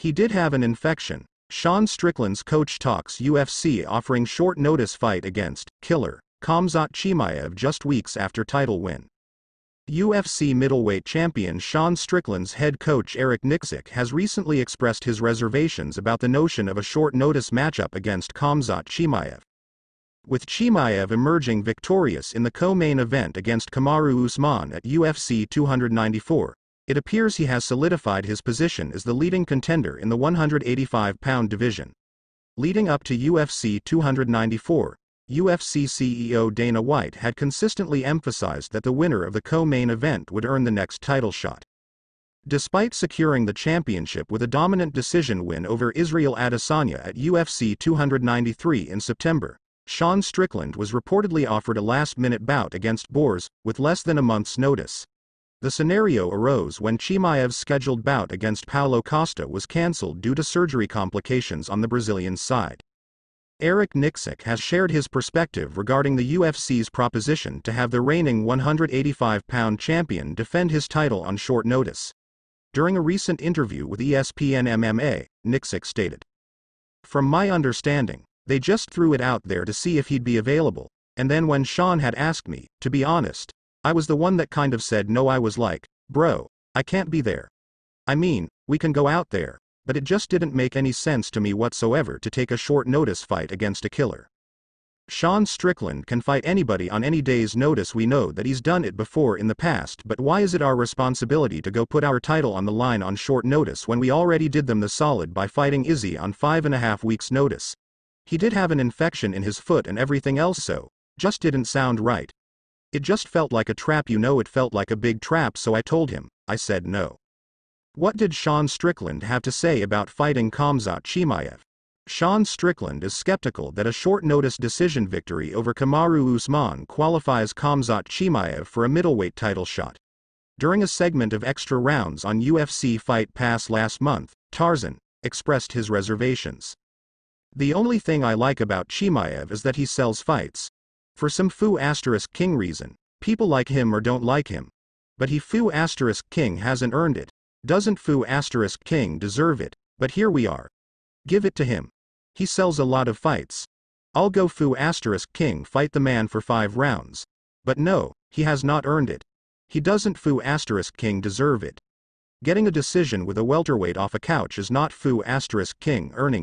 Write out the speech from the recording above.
He did have an infection. Sean Strickland's coach talks UFC offering short notice fight against killer Khamzat Chimaev just weeks after title win. UFC middleweight champion Sean Strickland's head coach Eric Nicksick has recently expressed his reservations about the notion of a short notice matchup against Khamzat Chimaev. With Chimaev emerging victorious in the co-main event against Kamaru Usman at UFC 294, it appears he has solidified his position as the leading contender in the 185-pound division. Leading up to UFC 294, UFC CEO Dana White had consistently emphasized that the winner of the co-main event would earn the next title shot. Despite securing the championship with a dominant decision win over Israel Adesanya at UFC 293 in September, Sean Strickland was reportedly offered a last-minute bout against Boers, with less than a month's notice. The scenario arose when Chimaev's scheduled bout against Paulo Costa was cancelled due to surgery complications on the Brazilian's side. Eric Nicksick has shared his perspective regarding the UFC's proposition to have the reigning 185-pound champion defend his title on short notice. During a recent interview with ESPN MMA, Nicksick stated, "From my understanding, they just threw it out there to see if he'd be available, and then when Sean had asked me, to be honest, I was the one that kind of said no. I was like, bro, I can't be there. I mean, we can go out there, but it just didn't make any sense to me whatsoever to take a short notice fight against a killer. Sean Strickland can fight anybody on any day's notice. We know that he's done it before in the past, but why is it our responsibility to go put our title on the line on short notice when we already did them the solid by fighting Izzy on 5.5 weeks' notice? He did have an infection in his foot and everything else, so just didn't sound right. It just felt like a trap, it felt like a big trap, so I told him, I said no." What did Sean Strickland have to say about fighting Khamzat Chimaev? Sean Strickland is skeptical that a short-notice decision victory over Kamaru Usman qualifies Khamzat Chimaev for a middleweight title shot. During a segment of Extra Rounds on UFC Fight Pass last month, Tarzan expressed his reservations. "The only thing I like about Chimaev is that he sells fights. For some **king reason, people like him or don't like him. But he **king hasn't earned it. Doesn't **king deserve it, but here we are. Give it to him. He sells a lot of fights. I'll go **king fight the man for 5 rounds. But no, he has not earned it. He doesn't **king deserve it. Getting a decision with a welterweight off a couch is not **king earning it.